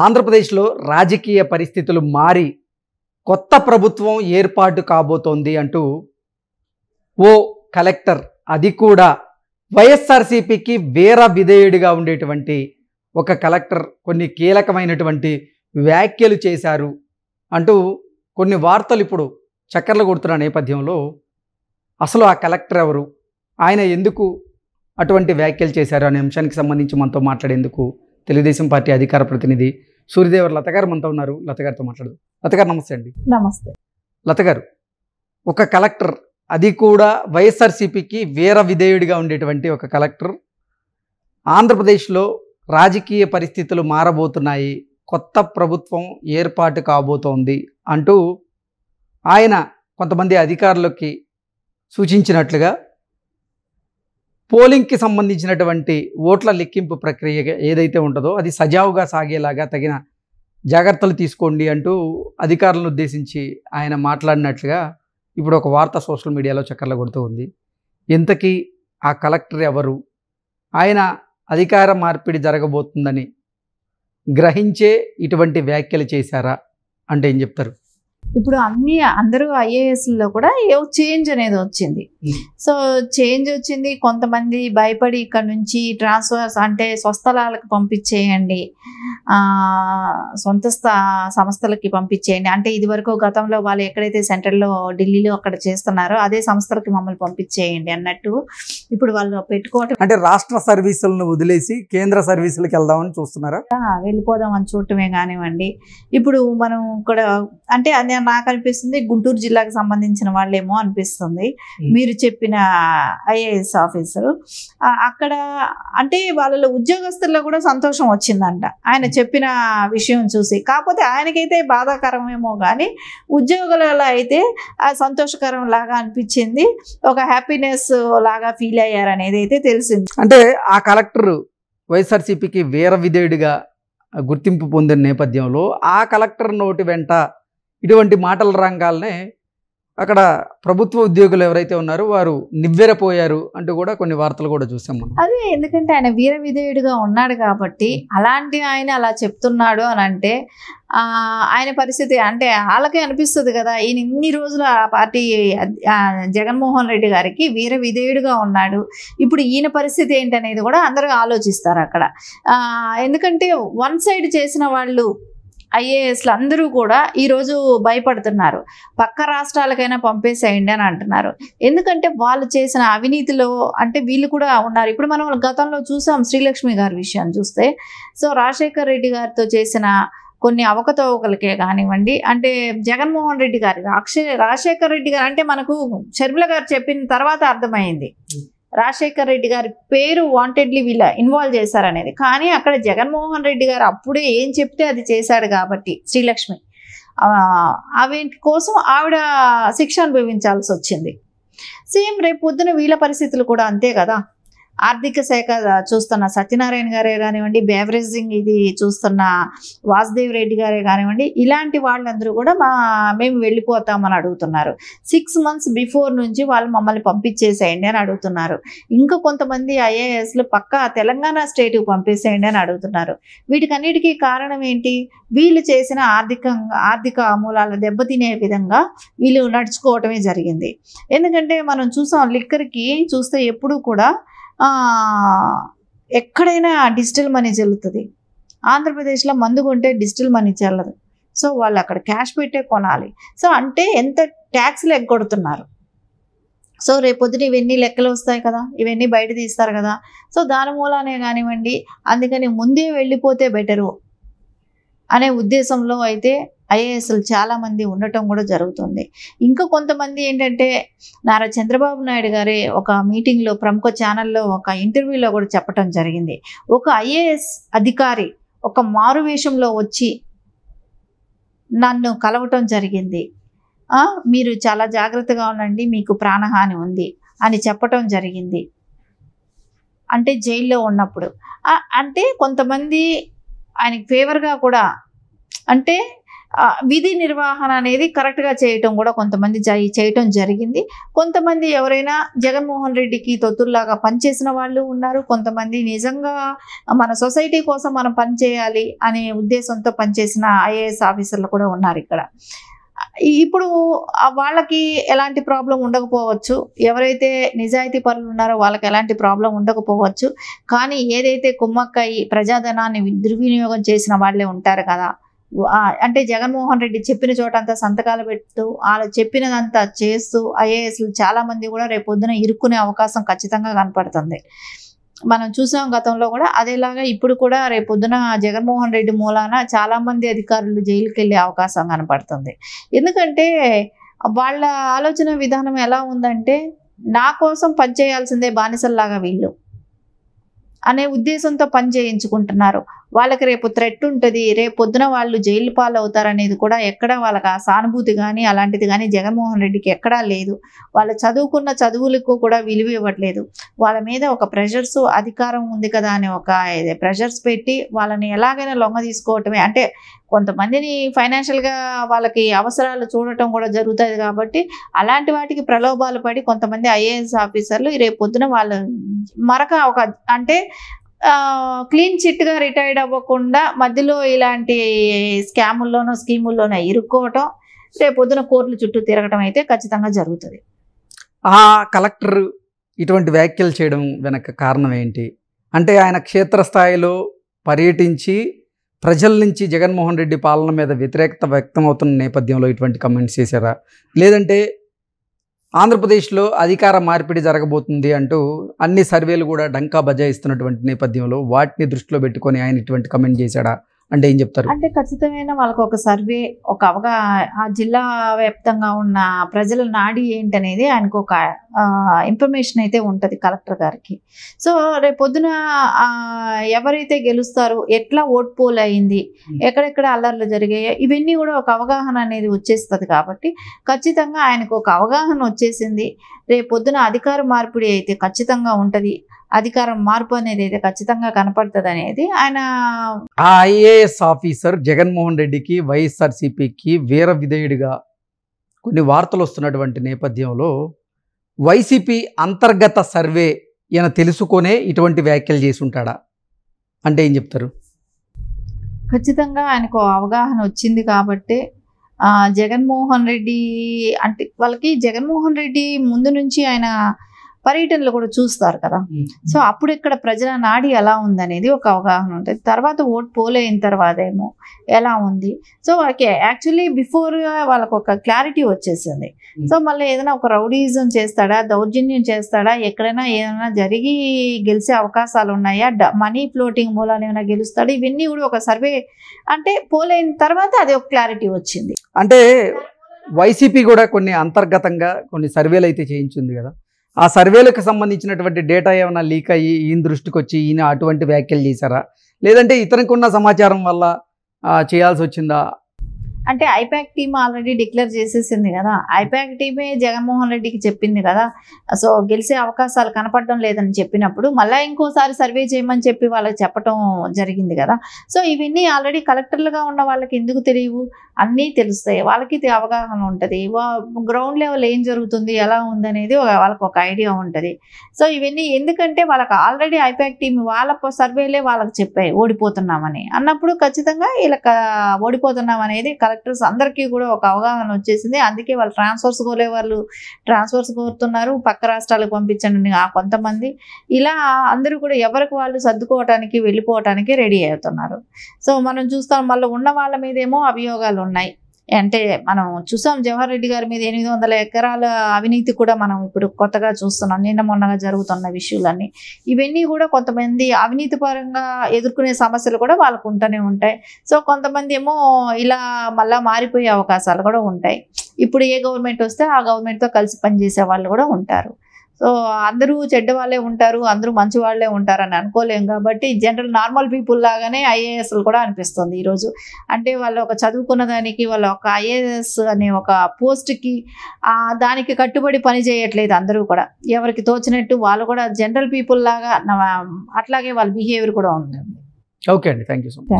ఆంధ్రప్రదేశ్లో రాజకీయ పరిస్థితులు మారి కొత్త ప్రభుత్వం ఏర్పాటు కాబోతోంది అంటూ ఓ కలెక్టర్, అది కూడా వైఎస్ఆర్సీపీకి వీర విధేయుడిగా ఉండేటువంటి ఒక కలెక్టర్ కొన్ని కీలకమైనటువంటి వ్యాఖ్యలు చేశారు అంటూ కొన్ని వార్తలు ఇప్పుడు చక్కర్లు కొడుతున్న నేపథ్యంలో అసలు ఆ కలెక్టర్ ఎవరు, ఆయన ఎందుకు అటువంటి వ్యాఖ్యలు చేశారు అనే అంశానికి సంబంధించి మనతో మాట్లాడేందుకు తెలుగుదేశం పార్టీ అధికార ప్రతినిధి సూర్యదేవర్ లత గారు మనతో ఉన్నారు. లత గారితో మాట్లాడదు. లత గారు నమస్తే అండి. నమస్తే. లత గారు, ఒక కలెక్టర్, అది కూడా వైఎస్ఆర్సీపీకి వీర విధేయుడిగా ఉండేటువంటి ఒక కలెక్టర్, ఆంధ్రప్రదేశ్లో రాజకీయ పరిస్థితులు మారబోతున్నాయి, కొత్త ప్రభుత్వం ఏర్పాటు కాబోతోంది అంటూ ఆయన కొంతమంది అధికారులకి సూచించినట్లుగా పోలింగ్కి సంబంధించినటువంటి ఓట్ల లెక్కింపు ప్రక్రియ ఏదైతే ఉంటుందో అది సజావుగా సాగేలాగా తగిన జాగ్రత్తలు తీసుకోండి అంటూ అధికారులను ఉద్దేశించి ఆయన మాట్లాడినట్లుగా ఇప్పుడు ఒక వార్త సోషల్ మీడియాలో చక్కర్లు కొడుతూ ఉంది. ఇంతకీ ఆ కలెక్టర్ ఎవరు, ఆయన అధికార మార్పిడి జరగబోతుందని గ్రహించే ఇటువంటి వ్యాఖ్యలు చేశారా అంటే ఏం చెప్తారు? ఇప్పుడు అందరూ ఐఏఎస్లో కూడా చేంజ్ అనేది వచ్చింది. సో చేంజ్ వచ్చింది. కొంతమంది భయపడి ఇక్కడ నుంచి ట్రాన్స్ఫర్స్ అంటే స్వస్థలాలకు పంపించేయండి, సొంత సంస్థలకి పంపించేయండి, అంటే ఇది వరకు గతంలో వాళ్ళు ఎక్కడైతే సెంట్రల్లో ఢిల్లీలో అక్కడ చేస్తున్నారో అదే సంస్థలకి మమ్మల్ని పంపించేయండి అన్నట్టు ఇప్పుడు వాళ్ళు పెట్టుకోవటం. అంటే రాష్ట్ర సర్వీసులను వదిలేసి కేంద్ర సర్వీసులకు వెళ్దామని చూస్తున్నారా? వెళ్ళిపోదాం అని చూడటమే కానివ్వండి. ఇప్పుడు మనం ఇక్కడ అంటే నాకు అనిపిస్తుంది గుంటూరు జిల్లాకు సంబంధించిన వాళ్ళేమో అనిపిస్తుంది. మీరు చెప్పిన ఐఏఎస్ ఆఫీసరు అక్కడ అంటే వాళ్ళలో ఉద్యోగస్తుల్లో కూడా సంతోషం వచ్చిందంట ఆయన చెప్పిన విషయం చూసి. కాకపోతే ఆయనకైతే బాధాకరమేమో కానీ ఉద్యోగులలో అయితే సంతోషకరం లాగా అనిపించింది, ఒక హ్యాపీనెస్ లాగా ఫీల్ అయ్యారనేది అయితే తెలిసింది. అంటే ఆ కలెక్టర్ వైఎస్ఆర్సీపీకి వీర విధేయుడిగా గుర్తింపు పొందిన నేపథ్యంలో ఆ కలెక్టర్ నోటి వెంట ఇటువంటి మాటల రంగాలనే అక్కడ ప్రభుత్వ ఉద్యోగులు ఎవరైతే ఉన్నారో వారు నివ్వెరపోయారు అంటూ కూడా కొన్ని వార్తలు కూడా చూసాం మనం. అదే, ఎందుకంటే ఆయన వీర విధేయుడిగా ఉన్నాడు కాబట్టి అలాంటి ఆయన అలా చెప్తున్నాడు అని అంటే ఆయన పరిస్థితి అంటే వాళ్ళకే అనిపిస్తుంది కదా, ఈయన ఇన్ని రోజులు ఆ పార్టీ జగన్మోహన్ రెడ్డి గారికి వీర విధేయుడిగా ఉన్నాడు, ఇప్పుడు ఈయన పరిస్థితి ఏంటనేది కూడా అందరూ ఆలోచిస్తారు అక్కడ. ఎందుకంటే వన్ సైడ్ చేసిన వాళ్ళు ఐఏఎస్లు అందరూ కూడా ఈరోజు భయపడుతున్నారు, పక్క రాష్ట్రాలకైనా పంపేసేయండి అని అంటున్నారు. ఎందుకంటే వాళ్ళు చేసిన అవినీతిలో అంటే వీళ్ళు కూడా ఉన్నారు. ఇప్పుడు మనం గతంలో చూసాం శ్రీలక్ష్మి గారి విషయాన్ని చూస్తే, సో రాజశేఖర్ రెడ్డి గారితో చేసిన కొన్ని అవకతవకలకే కానివ్వండి, అంటే జగన్మోహన్ రెడ్డి గారి రాజశేఖర్ రెడ్డి గారు అంటే మనకు షర్మిల గారు చెప్పిన తర్వాత అర్థమైంది రాజశేఖర్ రెడ్డి గారి పేరు వాంటెడ్లీ వీళ్ళ ఇన్వాల్వ్ చేశారనేది. కానీ అక్కడ జగన్మోహన్ రెడ్డి గారు అప్పుడే ఏం చెప్తే అది చేశాడు కాబట్టి శ్రీలక్ష్మి అవేంటి కోసం ఆవిడ శిక్ష అనుభవించాల్సి వచ్చింది. సేమ్ రేపు పొద్దున వీళ్ళ పరిస్థితులు కూడా అంతే కదా. ఆర్థిక శాఖ చూస్తున్న సత్యనారాయణ గారే కానివ్వండి, బేవరేజింగ్ ఇది చూస్తున్న వాసుదేవ్ రెడ్డి గారే కానివ్వండి, ఇలాంటి వాళ్ళందరూ కూడా మేము వెళ్ళిపోతామని అడుగుతున్నారు. 6 months బిఫోర్ నుంచి వాళ్ళు మమ్మల్ని పంపించేసేయండి అని అడుగుతున్నారు. ఇంకా కొంతమంది ఐఏఎస్లు పక్కా తెలంగాణ స్టేట్కి పంపేసేయండి అని అడుగుతున్నారు. వీటికన్నిటికీ కారణం ఏంటి? వీళ్ళు చేసిన ఆర్థిక మూలాలు దెబ్బతినే విధంగా వీళ్ళు నడుచుకోవటమే జరిగింది. ఎందుకంటే మనం చూసాం లిక్కర్కి చూస్తే ఎప్పుడు కూడా ఎక్కడైనా డిజిటల్ మనీ చెల్లుతుంది. ఆంధ్రప్రదేశ్లో మందు కొంటే డిజిటల్ మనీ చెల్లదు. సో వాళ్ళు అక్కడ క్యాష్ పెట్టే కొనాలి. సో అంటే ఎంత ట్యాక్స్లు ఎగ్గొడుతున్నారు. సో రేపొద్దున ఇవన్నీ లెక్కలు వస్తాయి కదా, ఇవన్నీ బయట తీస్తారు కదా. సో దాని మూలానే కానివ్వండి, అందుకని ముందే వెళ్ళిపోతే బెటరు అనే ఉద్దేశంలో అయితే ఐఏఎస్లు చాలామంది ఉండటం కూడా జరుగుతుంది. ఇంకా కొంతమంది ఏంటంటే నారా చంద్రబాబు నాయుడు గారే ఒక మీటింగ్లో ప్రముఖ ఛానల్లో ఒక ఇంటర్వ్యూలో కూడా చెప్పటం జరిగింది, ఒక ఐఏఎస్ అధికారి ఒక మారువేషంలో వచ్చి నన్ను కలవటం జరిగింది, మీరు చాలా జాగ్రత్తగా ఉండండి, మీకు ప్రాణహాని ఉంది అని చెప్పటం జరిగింది. అంటే జైల్లో ఉన్నప్పుడు అంటే కొంతమంది ఆయనకి ఫేవర్గా కూడా అంటే విధి నిర్వహణ అనేది కరెక్ట్గా చేయటం కూడా కొంతమంది చేయటం జరిగింది. కొంతమంది ఎవరైనా జగన్మోహన్ రెడ్డికి తొత్తుల్లాగా పనిచేసిన వాళ్ళు ఉన్నారు. కొంతమంది నిజంగా మన సొసైటీ కోసం మనం పనిచేయాలి అనే ఉద్దేశంతో పనిచేసిన ఐఏఎస్ ఆఫీసర్లు కూడా ఉన్నారు ఇక్కడ. ఇప్పుడు వాళ్ళకి ఎలాంటి ప్రాబ్లం ఉండకపోవచ్చు, ఎవరైతే నిజాయితీ పరులు ఉన్నారో వాళ్ళకి ఎలాంటి ప్రాబ్లం ఉండకపోవచ్చు. కానీ ఏదైతే కుమ్మక్కయి ప్రజాధనాన్ని దుర్వినియోగం చేసిన వాళ్ళే ఉంటారు కదా, అంటే జగన్మోహన్ రెడ్డి చెప్పిన చోటంతా సంతకాలు పెడుతూ వాళ్ళు చెప్పినదంతా చేస్తూ ఐఏఎస్లు చాలామంది కూడా రేపొద్దున ఇరుక్కునే అవకాశం ఖచ్చితంగా కనపడుతుంది. మనం చూసాం గతంలో కూడా అదేలాగా ఇప్పుడు కూడా రేపొద్దున జగన్మోహన్ రెడ్డి మూలాన చాలామంది అధికారులు జైలుకి వెళ్ళే అవకాశం కనపడుతుంది. ఎందుకంటే వాళ్ళ ఆలోచన విధానం ఎలా ఉందంటే, నా కోసం పనిచేయాల్సిందే బానిసల్లాగా వీళ్ళు అనే ఉద్దేశంతో పని చేయించుకుంటున్నారు. వాళ్ళకి రేపు థ్రెట్ ఉంటుంది, రేపు పొద్దున వాళ్ళు జైలు పాలు అవుతారనేది కూడా ఎక్కడ వాళ్ళకి ఆ సానుభూతి కానీ అలాంటిది కానీ జగన్మోహన్ రెడ్డికి ఎక్కడా లేదు. వాళ్ళు చదువుకున్న చదువులకు కూడా విలువ ఇవ్వట్లేదు. వాళ్ళ మీద ఒక ప్రెషర్స్, అధికారం ఉంది కదా అని ఒక ప్రెషర్స్ పెట్టి వాళ్ళని ఎలాగైనా లొంగ తీసుకోవటమే. అంటే కొంతమందిని ఫైనాన్షియల్గా వాళ్ళకి అవసరాలు చూడటం కూడా జరుగుతుంది కాబట్టి అలాంటి వాటికి ప్రలోభాలు పడి కొంతమంది ఐఏఎస్ ఆఫీసర్లు రేపు పొద్దున వాళ్ళు మరొక ఒక అంటే క్లీన్ చిట్గా రిటైర్డ్ అవ్వకుండా మధ్యలో ఇలాంటి స్కాముల్లోనో స్కీముల్లోనో ఇరుక్కోవటం, రేపు పొద్దున కోర్టుల చుట్టూ తిరగటం అయితే ఖచ్చితంగా జరుగుతుంది. ఆ కలెక్టర్ ఇటువంటి వ్యాఖ్యలు చేయడం వెనక కారణం ఏంటి? అంటే ఆయన క్షేత్రస్థాయిలో పర్యటించి ప్రజల నుంచి జగన్మోహన్ రెడ్డి పాలన మీద వ్యతిరేకత వ్యక్తమవుతున్న నేపథ్యంలో ఇటువంటి కమెంట్స్ చేశారా? లేదంటే ఆంధ్రప్రదేశ్లో అధికార మార్పిడి జరగబోతుంది అంటూ అన్ని సర్వేలు కూడా డంకా బజాయిస్తున్నటువంటి నేపథ్యంలో వాటిని దృష్టిలో పెట్టుకొని ఆయన ఇటువంటి కమెంట్ చేశాడా అంటే ఏం చెప్తారు? అంటే ఖచ్చితమైన వాళ్ళకు ఒక సర్వే, ఒక ఆ జిల్లా వ్యాప్తంగా ఉన్న ప్రజల నాడి ఏంటనేది ఆయనకు ఒక ఇన్ఫర్మేషన్ అయితే ఉంటుంది కలెక్టర్ గారికి. సో రేపు పొద్దున ఎవరైతే గెలుస్తారో, ఎట్లా ఓట్ పోల్ అయింది, ఎక్కడెక్కడ అల్లర్లు జరిగాయో ఇవన్నీ కూడా ఒక అవగాహన అనేది వచ్చేస్తుంది. కాబట్టి ఖచ్చితంగా ఆయనకు ఒక అవగాహన వచ్చేసింది. రేపు పొద్దున అధికార మార్పిడి అయితే ఖచ్చితంగా ఉంటుంది, అధికారం మార్పు అనేది అయితే ఖచ్చితంగా కనపడుతుంది అనేది ఆయన. ఆ ఐఏఎస్ ఆఫీసర్ జగన్మోహన్ రెడ్డికి వైఎస్ఆర్సీపీకి వీర విధేయుడిగా కొన్ని వార్తలు వస్తున్నటువంటి నేపథ్యంలో వైసీపీ అంతర్గత సర్వే ఈయన తెలుసుకొనే ఇటువంటి వ్యాఖ్యలు చేసి ఉంటాడా అంటే ఏం చెప్తారు? ఖచ్చితంగా ఆయనకు అవగాహన వచ్చింది కాబట్టి జగన్మోహన్ రెడ్డి అంటే వాళ్ళకి జగన్మోహన్ రెడ్డి ముందు నుంచి ఆయన పర్యటనలు కూడా చూస్తారు కదా. సో అప్పుడు ఇక్కడ ప్రజల నాడి ఎలా ఉందనేది ఒక అవగాహన ఉంటుంది. తర్వాత ఓట్ పోల్ అయిన తర్వాత ఏమో ఎలా ఉంది, సో వాళ్ళకి యాక్చువల్లీ బిఫోర్గా వాళ్ళకు ఒక క్లారిటీ వచ్చేసింది. సో మళ్ళీ ఏదైనా ఒక రౌడీజం చేస్తాడా, దౌర్జన్యం చేస్తాడా, ఎక్కడైనా ఏదైనా జరిగి గెలిచే అవకాశాలు ఉన్నాయా, మనీ ఫ్లోటింగ్ మూలాన్ని ఏమైనా గెలుస్తాడా, ఇవన్నీ కూడా ఒక సర్వే అంటే పోల్ అయిన తర్వాత అది ఒక క్లారిటీ వచ్చింది. అంటే వైసీపీ కూడా కొన్ని అంతర్గతంగా కొన్ని సర్వేలు అయితే చేయించింది కదా, ఆ సర్వేలకు సంబంధించినటువంటి డేటా ఏమైనా లీక్ అయ్యి ఈయన దృష్టికి వచ్చి ఈయన అటువంటి వ్యాఖ్యలు చేశారా, లేదంటే ఇతనికి ఉన్న సమాచారం వల్ల చేయాల్సి వచ్చిందా? అంటే ఐపాక్ టీమ్ ఆల్రెడీ డిక్లేర్ చేసేసింది కదా, ఐపాక్ టీమే జగన్మోహన్ రెడ్డికి చెప్పింది కదా. సో గెలిచే అవకాశాలు కనపడడం లేదని చెప్పినప్పుడు మళ్ళీ ఇంకోసారి సర్వే చేయమని చెప్పి వాళ్ళకి చెప్పడం జరిగింది కదా. సో ఇవన్నీ ఆల్రెడీ కలెక్టర్లుగా ఉన్న వాళ్ళకి ఎందుకు తెలియవు, అన్నీ తెలుస్తాయి, వాళ్ళకి అవగాహన ఉంటుంది. గ్రౌండ్ లెవెల్ ఏం జరుగుతుంది, ఎలా ఉందనేది వాళ్ళకి ఒక ఐడియా ఉంటుంది. సో ఇవన్నీ ఎందుకంటే వాళ్ళకి ఆల్రెడీ ఐపాక్ టీమ్ వాళ్ళ సర్వేలే వాళ్ళకి చెప్పాయి ఓడిపోతున్నామని అన్నప్పుడు ఖచ్చితంగా వీళ్ళకి ఓడిపోతున్నాం అనేది కలెక్టర్స్ అందరికీ కూడా ఒక అవగాహన వచ్చేసింది. అందుకే వాళ్ళు ట్రాన్స్ఫర్స్ కోరే వాళ్ళు ట్రాన్స్ఫర్స్ కోరుతున్నారు, పక్క రాష్ట్రాలకు పంపించండి కొంతమంది, ఇలా అందరూ కూడా ఎవరికి వాళ్ళు సర్దుకోవటానికి వెళ్ళిపోవటానికి రెడీ అవుతున్నారు. సో మనం చూస్తాం మళ్ళీ ఉన్న వాళ్ళ మీదేమో అభియోగాలు ఉన్నాయి. అంటే మనం చూసాం జవహర్ రెడ్డి గారి మీద 800 ఎకరాల అవినీతి కూడా మనం ఇప్పుడు కొత్తగా చూస్తున్నాం, నిన్న మొన్నగా జరుగుతున్న విషయాలన్నీ. ఇవన్నీ కూడా కొంతమంది అవినీతి పరంగా ఎదుర్కొనే సమస్యలు కూడా వాళ్ళకు ఉంటూనే ఉంటాయి. సో కొంతమంది ఏమో ఇలా మళ్ళీ మారిపోయే అవకాశాలు కూడా ఉంటాయి. ఇప్పుడు ఏ గవర్నమెంట్ వస్తే ఆ గవర్నమెంట్తో కలిసి పనిచేసే వాళ్ళు కూడా ఉంటారు. సో అందరూ చెడ్డ వాళ్ళే ఉంటారు, అందరూ మంచి వాళ్ళే ఉంటారని అనుకోలేం. కాబట్టి జనరల్ నార్మల్ పీపుల్ లాగానే ఐఏఎస్లు కూడా అనిపిస్తుంది ఈరోజు. అంటే వాళ్ళు ఒక చదువుకున్న దానికి వాళ్ళు ఒక ఐఏఎస్ అనే ఒక పోస్ట్కి దానికి కట్టుబడి పని చేయట్లేదు. అందరూ కూడా ఎవరికి తోచినట్టు వాళ్ళు కూడా జనరల్ పీపుల్ లాగా అట్లాగే వాళ్ళ బిహేవియర్ కూడా ఉంటుంది. ఓకే అండి, థ్యాంక్ యూ సో మచ్.